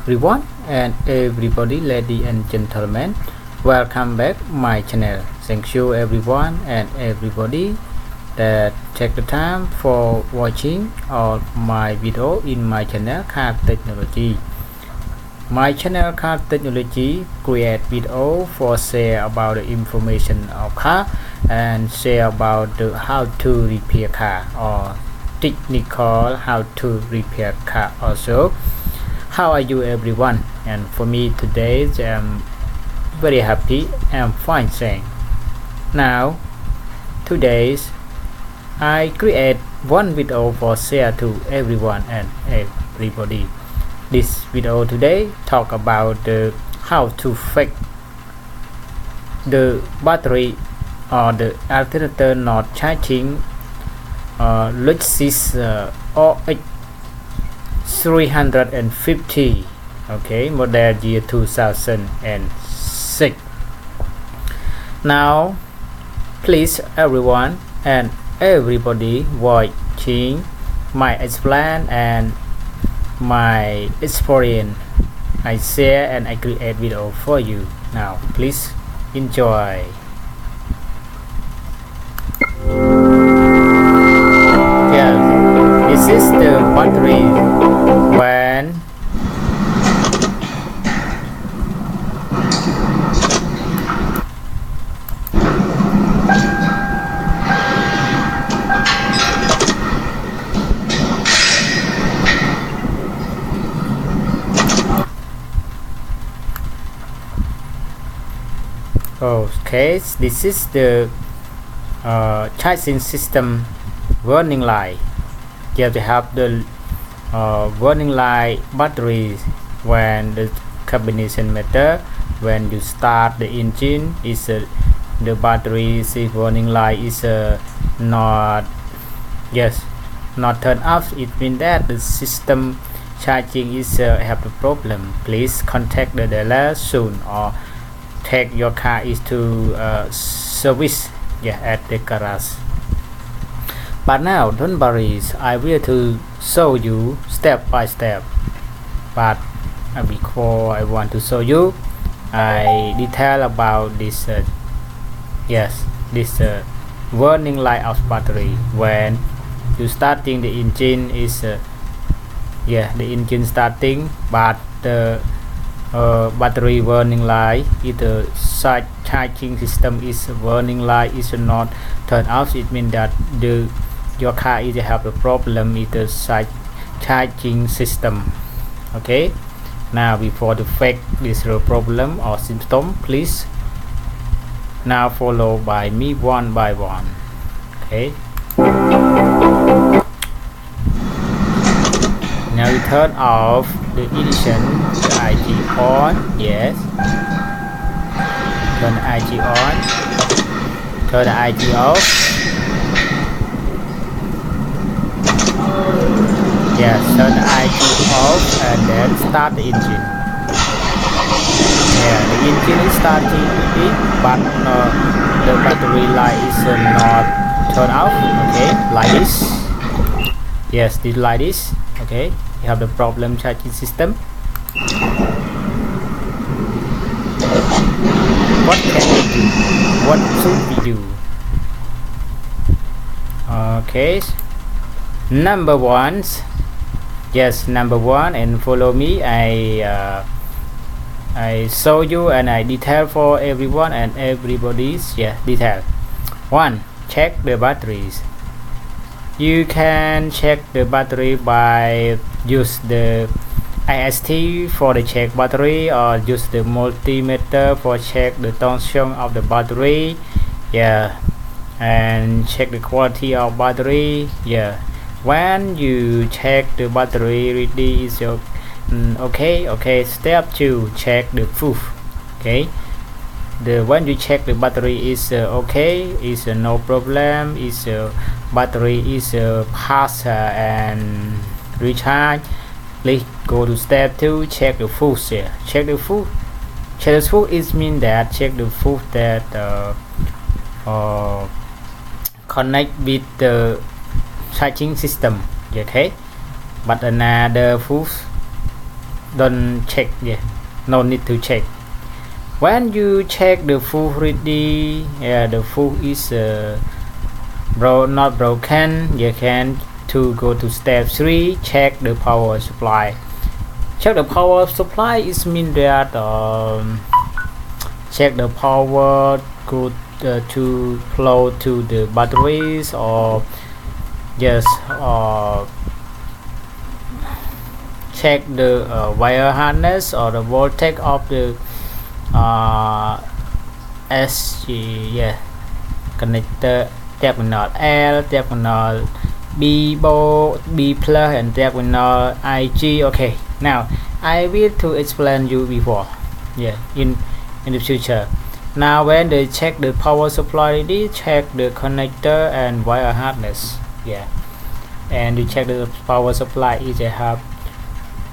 everyone and everybody, ladies and gentlemen, welcome back my channel. Thank you everyone and everybody that take the time for watching all my video in my channel Car Technology. My channel Car Technology create video for share about the information of car and share about the how to repair car or technical how to repair car also. How are you everyone? And for me today I'm very happy and fine saying. Now today I create one video for share to everyone and everybody. This video today talk about how to fix the battery or the alternator not charging Lexus OX 350, okay, model year 2006. Now please everyone and everybody watching my explain and my experience. I share and I create video for you. Now please enjoy. Yeah, this is the battery when okay, this is the charging system warning light. You have to have the warning light battery when the combination matter. When you start the engine, is the battery warning light is not not turn off. It means that the system charging is have a problem. Please contact the dealer soon or take your car is to service at the garage. But now don't worry, I will to show you step by step. But before I want to show you, I detail about this warning light of battery. When you starting the engine is the engine starting, but the battery warning light is the charging system is warning light is not turned off. It means that your car is have a problem with the charging system. Okay, now before to fix this problem or symptom, please now follow by me one by one. Okay, now we turn off the ignition, the IG on. Yes, turn the IG on, turn the IG off. Yes, turn the IG off and then start the engine. Yeah, the engine is starting it, but the battery light is not turned off. Okay, like this. Yes, this like this. Okay, you have the problem charging system. What can we do? What should we do? Okay, number one. Yes, number one, and follow me. I show you and I detail for everyone and everybody's detail. One, check the batteries. You can check the battery by use the IST for the check battery or use the multimeter for check the tension of the battery. And check the quality of battery. When you check the battery ready is okay. Step 2, check the proof. Okay, when you check the battery is okay, is no problem, is battery is pass and recharge. Please go to step 2, check the fuse. Check the fuse. Check the fuse is mean that check the fuse that connect with the charging system. Okay, but another fuse don't check. Yeah, no need to check. When you check the full ready, the full is not broken, you can to go to step 3, check the power supply. Check the power supply is mean that check the power go to flow to the batteries, or yes, check the wire harness or the voltage of the SG, yeah, connector, terminal L, terminal B plus, and terminal IG. Okay, now I will to explain you before, yeah, in the future. Now when they check the power supply, they check the connector and wire harness, yeah, and you check the power supply is a have,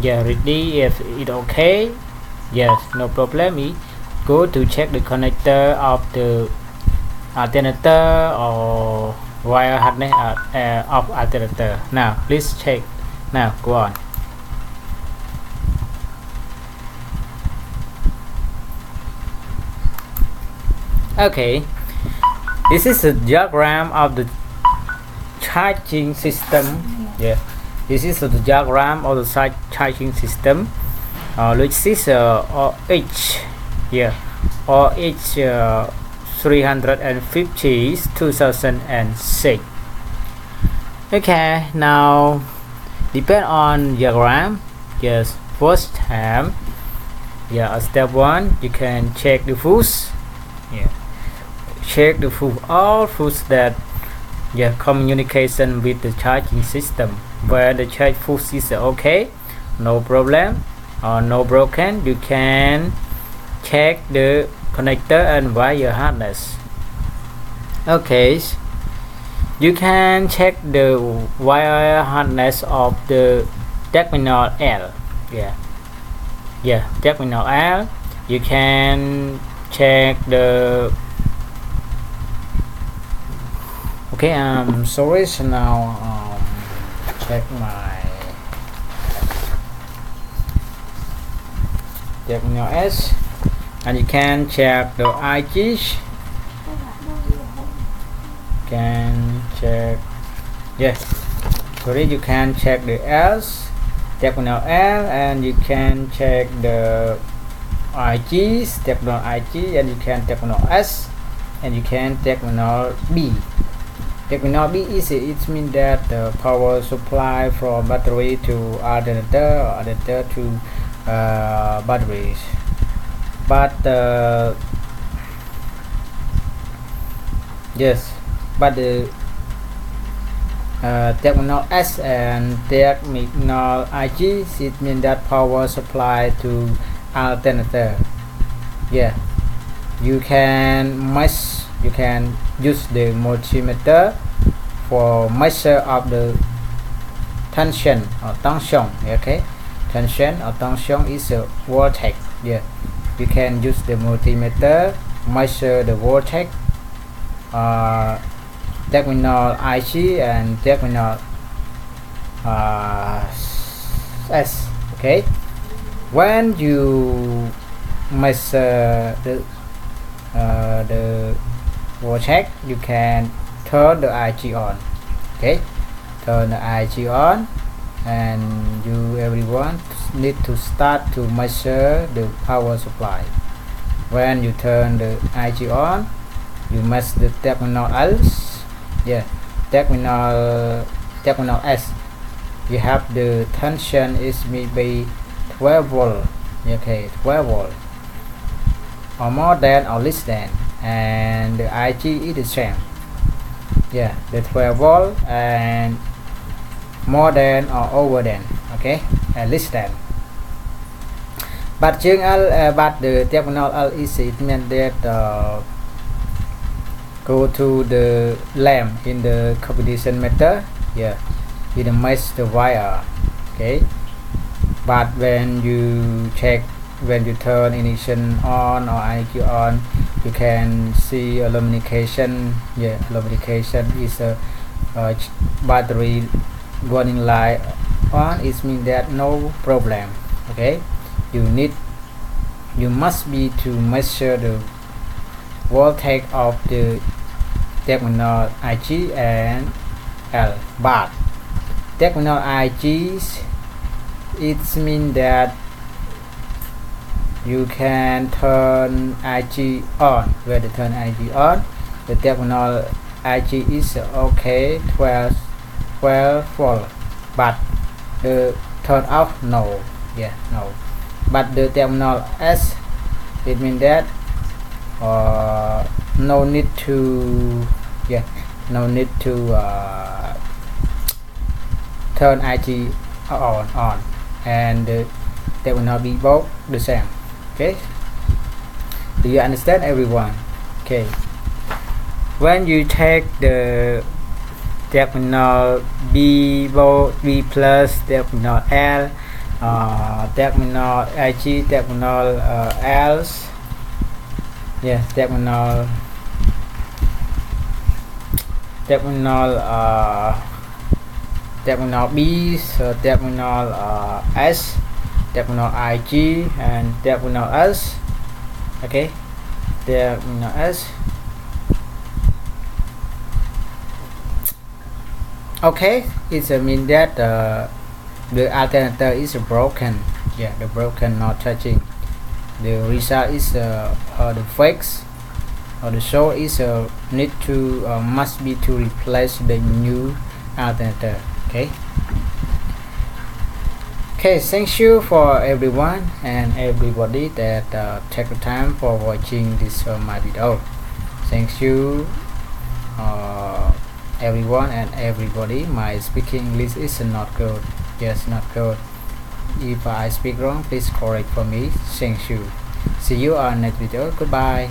yeah, ready. If it okay, yes, no problem. Go to check the connector of the alternator or wire harness of alternator. Now please check. Now go on. Okay, this is the diagram of the charging system. Yeah, this is the diagram of the charging system, which is H, yeah, or H 350 2006. Okay, now depend on diagram. Yes, first time, yeah, step 1, you can check the fuse. Yeah, check the fuse, all fuse that, yeah, communication with the charging system. Where the charge fuse is okay, no problem or no broken, you can check the connector and wire harness. Okay, you can check the wire harness of the terminal L. Yeah, terminal L. You can check the, okay, sorry, so now check my terminal S, and you can check the IG, can check, yes, sorry, you can check the S, terminal L, and you can check the IG, terminal IG, and you can terminal S, and you can terminal B. Terminal B is it means that the power supply from battery to alternator, or alternator to batteries. But yes, but the terminal S and terminal IG, it means that power supply to alternator. Yeah, you can use the multimeter for measure of the tension or tension. Okay, tension or tension is a voltage. Yeah, you can use the multimeter measure the voltage, terminal IG and terminal S. Okay, when you measure the voltage, you can turn the IG on. Okay, turn the IG on, and everyone need to start to measure the power supply. When you turn the IG on, you measure the terminal S. Yeah, terminal S. You have the tension is maybe 12 volt. Okay, 12 volt or more than or less than, and the IG is the same. Yeah, the 12 volt and more than or over than. Okay, and less than. But the terminal L is, it means that go to the lamp in the combination meter. Yeah, it measures the wire. Okay, but when you check, when you turn ignition on or IG on, you can see illumination. Yeah, illumination is a battery running light on. It means that no problem. Okay, you must be to measure the voltage of the terminal Ig and L, but terminal Ig it means that you can turn Ig on. When you turn Ig on, the terminal Ig is okay 12 volt, but the turn off no. But the terminal S, it means that no need to turn Ig on, and they will not be both the same. Okay, do you understand, everyone? Okay, when you take the terminal B plus, terminal L, terminal Ig, terminal L, terminal B, so terminal S, terminal Ig, and terminal S. Okay, terminal S. Okay, it means that the alternator is broken. The broken, not touching. The result is the fix, or the show is need to must be to replace the new alternator. Okay, thank you for everyone and everybody that take the time for watching this my video. Thank you everyone and everybody. My speaking English is not good. Yes, not good. If I speak wrong, please correct for me. Thank you. See you on next video. Goodbye.